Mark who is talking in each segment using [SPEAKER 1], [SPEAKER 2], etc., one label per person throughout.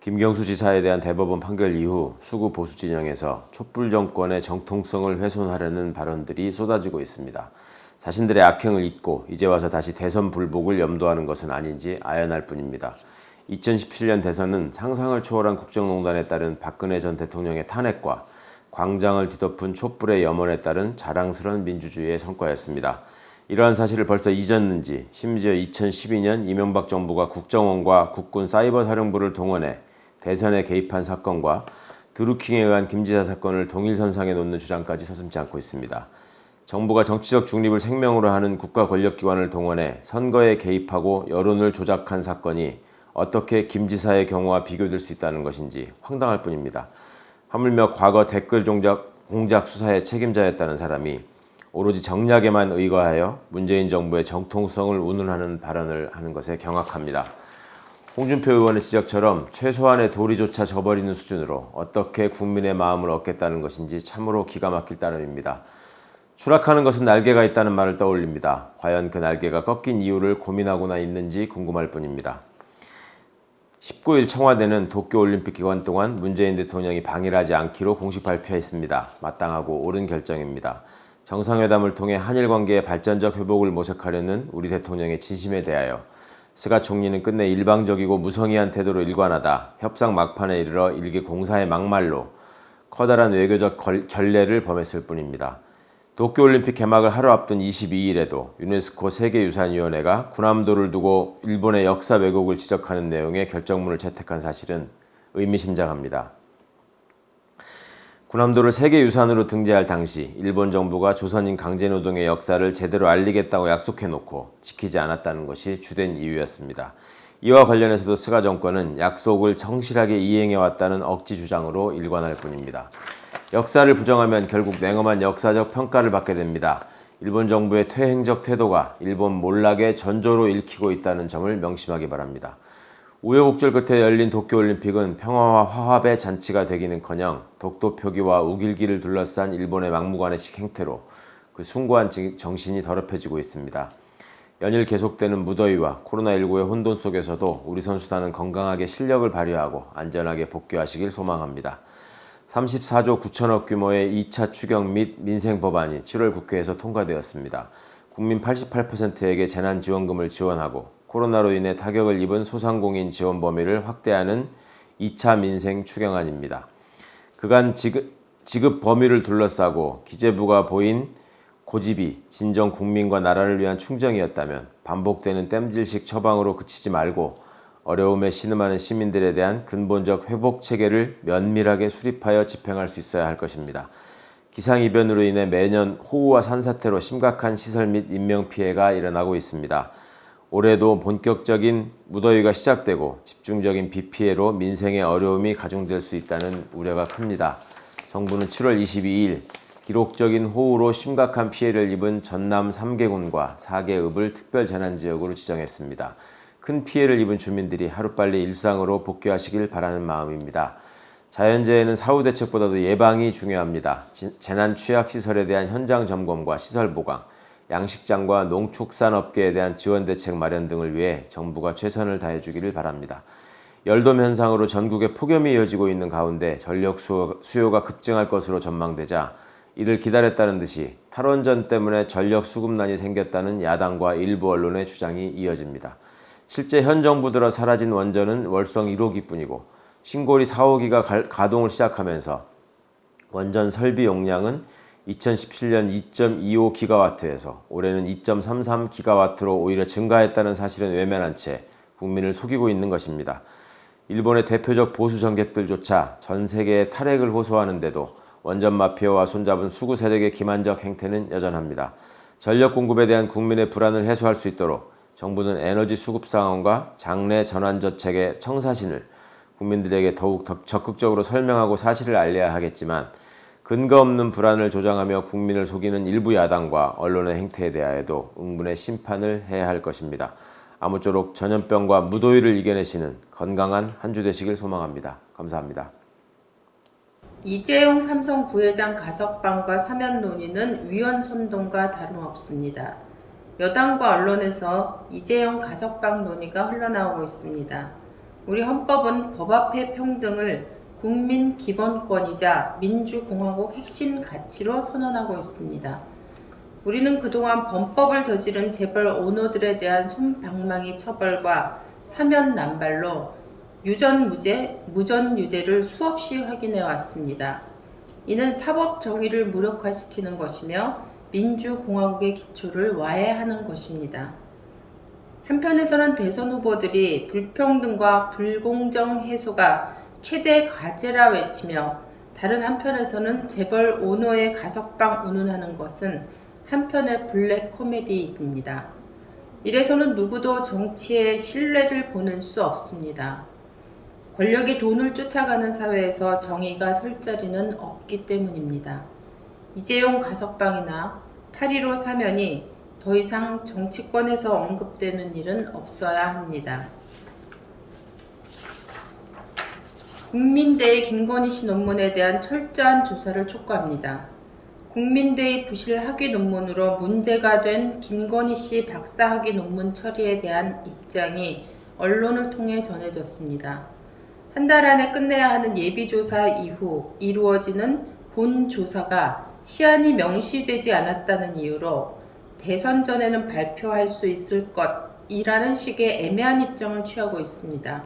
[SPEAKER 1] 김경수 지사에 대한 대법원 판결 이후 수구 보수 진영에서 촛불 정권의 정통성을 훼손하려는 발언들이 쏟아지고 있습니다. 자신들의 악행을 잊고 이제 와서 다시 대선 불복을 염두하는 것은 아닌지 아연할 뿐입니다. 2017년 대선은 상상을 초월한 국정농단에 따른 박근혜 전 대통령의 탄핵과 광장을 뒤덮은 촛불의 염원에 따른 자랑스러운 민주주의의 성과였습니다. 이러한 사실을 벌써 잊었는지 심지어 2012년 이명박 정부가 국정원과 국군 사이버사령부를 동원해 대선에 개입한 사건과 드루킹에 의한 김 지사 사건을 동일선상에 놓는 주장까지 서슴지 않고 있습니다. 정부가 정치적 중립을 생명으로 하는 국가 권력기관을 동원해 선거에 개입하고 여론을 조작한 사건이 어떻게 김 지사의 경우와 비교될 수 있다는 것인지 황당할 뿐입니다. 하물며 과거 댓글 공작 수사의 책임자였다는 사람이 오로지 정략에만 의거하여 문재인 정부의 정통성을 운운하는 발언을 하는 것에 경악합니다. 홍준표 의원의 지적처럼 최소한의 도리조차 저버리는 수준으로 어떻게 국민의 마음을 얻겠다는 것인지 참으로 기가 막힐 따름입니다. 추락하는 것은 날개가 있다는 말을 떠올립니다. 과연 그 날개가 꺾인 이유를 고민하고나 있는지 궁금할 뿐입니다. 19일 청와대는 도쿄올림픽 기간 동안 문재인 대통령이 방일하지 않기로 공식 발표했습니다. 마땅하고 옳은 결정입니다. 정상회담을 통해 한일 관계의 발전적 회복을 모색하려는 우리 대통령의 진심에 대하여 스가 총리는 끝내 일방적이고 무성의한 태도로 일관하다 협상 막판에 이르러 일개 공사의 막말로 커다란 외교적 결례를 범했을 뿐입니다. 도쿄올림픽 개막을 하루 앞둔 22일에도 유네스코 세계유산위원회가 군함도를 두고 일본의 역사 왜곡을 지적하는 내용의 결정문을 채택한 사실은 의미심장합니다. 군함도를 세계유산으로 등재할 당시 일본 정부가 조선인 강제노동의 역사를 제대로 알리겠다고 약속해놓고 지키지 않았다는 것이 주된 이유였습니다. 이와 관련해서도 스가 정권은 약속을 성실하게 이행해왔다는 억지 주장으로 일관할 뿐입니다. 역사를 부정하면 결국 냉엄한 역사적 평가를 받게 됩니다. 일본 정부의 퇴행적 태도가 일본 몰락의 전조로 읽히고 있다는 점을 명심하기 바랍니다. 우여곡절 끝에 열린 도쿄올림픽은 평화와 화합의 잔치가 되기는커녕 독도 표기와 우길기를 둘러싼 일본의 막무가내식 행태로 그 숭고한 정신이 더럽혀지고 있습니다. 연일 계속되는 무더위와 코로나19의 혼돈 속에서도 우리 선수단은 건강하게 실력을 발휘하고 안전하게 복귀하시길 소망합니다. 34조 9천억 규모의 2차 추경 및 민생 법안이 7월 국회에서 통과되었습니다. 국민 88%에게 재난지원금을 지원하고 코로나로 인해 타격을 입은 소상공인 지원 범위를 확대하는 2차 민생 추경안입니다. 그간 지급 범위를 둘러싸고 기재부가 보인 고집이 진정 국민과 나라를 위한 충정이었다면 반복되는 땜질식 처방으로 그치지 말고 어려움에 신음하는 시민들에 대한 근본적 회복 체계를 면밀하게 수립하여 집행할 수 있어야 할 것입니다. 기상이변으로 인해 매년 호우와 산사태로 심각한 시설 및 인명피해가 일어나고 있습니다. 올해도 본격적인 무더위가 시작되고 집중적인 비 피해로 민생의 어려움이 가중될 수 있다는 우려가 큽니다. 정부는 7월 22일 기록적인 호우로 심각한 피해를 입은 전남 3개군과 4개읍을 특별재난지역으로 지정했습니다. 큰 피해를 입은 주민들이 하루빨리 일상으로 복귀하시길 바라는 마음입니다. 자연재해는 사후대책보다도 예방이 중요합니다. 재난취약시설에 대한 현장 점검과 시설 보강, 양식장과 농축산업계에 대한 지원대책 마련 등을 위해 정부가 최선을 다해주기를 바랍니다. 열돔 현상으로 전국에 폭염이 이어지고 있는 가운데 전력 수요가 급증할 것으로 전망되자 이를 기다렸다는 듯이 탈원전 때문에 전력 수급난이 생겼다는 야당과 일부 언론의 주장이 이어집니다. 실제 현 정부 들어 사라진 원전은 월성 1호기뿐이고 신고리 4호기가 가동을 시작하면서 원전 설비 용량은 2017년 2.25기가와트에서 올해는 2.33기가와트로 오히려 증가했다는 사실은 외면한 채 국민을 속이고 있는 것입니다. 일본의 대표적 보수 정객들조차 전 세계에 탈핵을 호소하는데도 원전 마피아와 손잡은 수구 세력의 기만적 행태는 여전합니다. 전력 공급에 대한 국민의 불안을 해소할 수 있도록 정부는 에너지 수급 상황과 장래 전환 정책의 청사진을 국민들에게 더욱 적극적으로 설명하고 사실을 알려야 하겠지만 근거 없는 불안을 조장하며 국민을 속이는 일부 야당과 언론의 행태에 대하여도 응분의 심판을 해야 할 것입니다. 아무쪼록 전염병과 무더위를 이겨내시는 건강한 한 주 되시길 소망합니다. 감사합니다.
[SPEAKER 2] 이재용 삼성 부회장 가석방과 사면 논의는 위헌 선동과 다름없습니다. 여당과 언론에서 이재용 가석방 논의가 흘러나오고 있습니다. 우리 헌법은 법 앞의 평등을 국민 기본권이자 민주공화국 핵심 가치로 선언하고 있습니다. 우리는 그동안 범법을 저지른 재벌 오너들에 대한 솜방망이 처벌과 사면 남발로 유전무죄, 무전유죄를 수없이 확인해 왔습니다. 이는 사법 정의를 무력화시키는 것이며 민주공화국의 기초를 와해하는 것입니다. 한편에서는 대선 후보들이 불평등과 불공정 해소가 최대 과제라 외치며 다른 한편에서는 재벌 오너의 가석방 운운하는 것은 한편의 블랙 코미디입니다. 이래서는 누구도 정치에 신뢰를 보낼 수 없습니다. 권력이 돈을 쫓아가는 사회에서 정의가 설 자리는 없기 때문입니다. 이재용 가석방이나 8.15 사면이 더 이상 정치권에서 언급되는 일은 없어야 합니다. 국민대의 김건희 씨 논문에 대한 철저한 조사를 촉구합니다. 국민대의 부실 학위 논문으로 문제가 된 김건희 씨 박사 학위 논문 처리에 대한 입장이 언론을 통해 전해졌습니다. 한 달 안에 끝내야 하는 예비조사 이후 이루어지는 본 조사가 시한이 명시되지 않았다는 이유로 대선 전에는 발표할 수 있을 것이라는 식의 애매한 입장을 취하고 있습니다.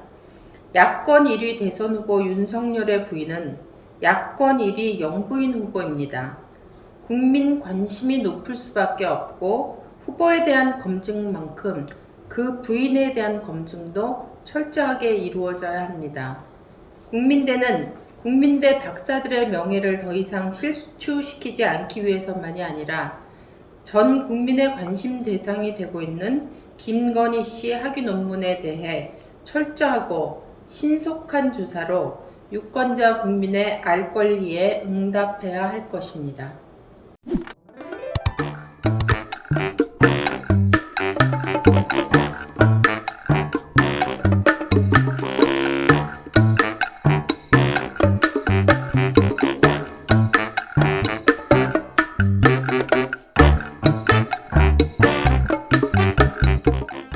[SPEAKER 2] 야권 1위 대선 후보 윤석열의 부인은 야권 1위 영부인 후보입니다. 국민 관심이 높을 수밖에 없고 후보에 대한 검증만큼 그 부인에 대한 검증도 철저하게 이루어져야 합니다. 국민대는 국민대 박사들의 명예를 더 이상 실추시키지 않기 위해서만이 아니라 전 국민의 관심 대상이 되고 있는 김건희 씨 학위 논문에 대해 철저하고 신속한 조사로 유권자 국민의 알 권리에 응답해야 할 것입니다.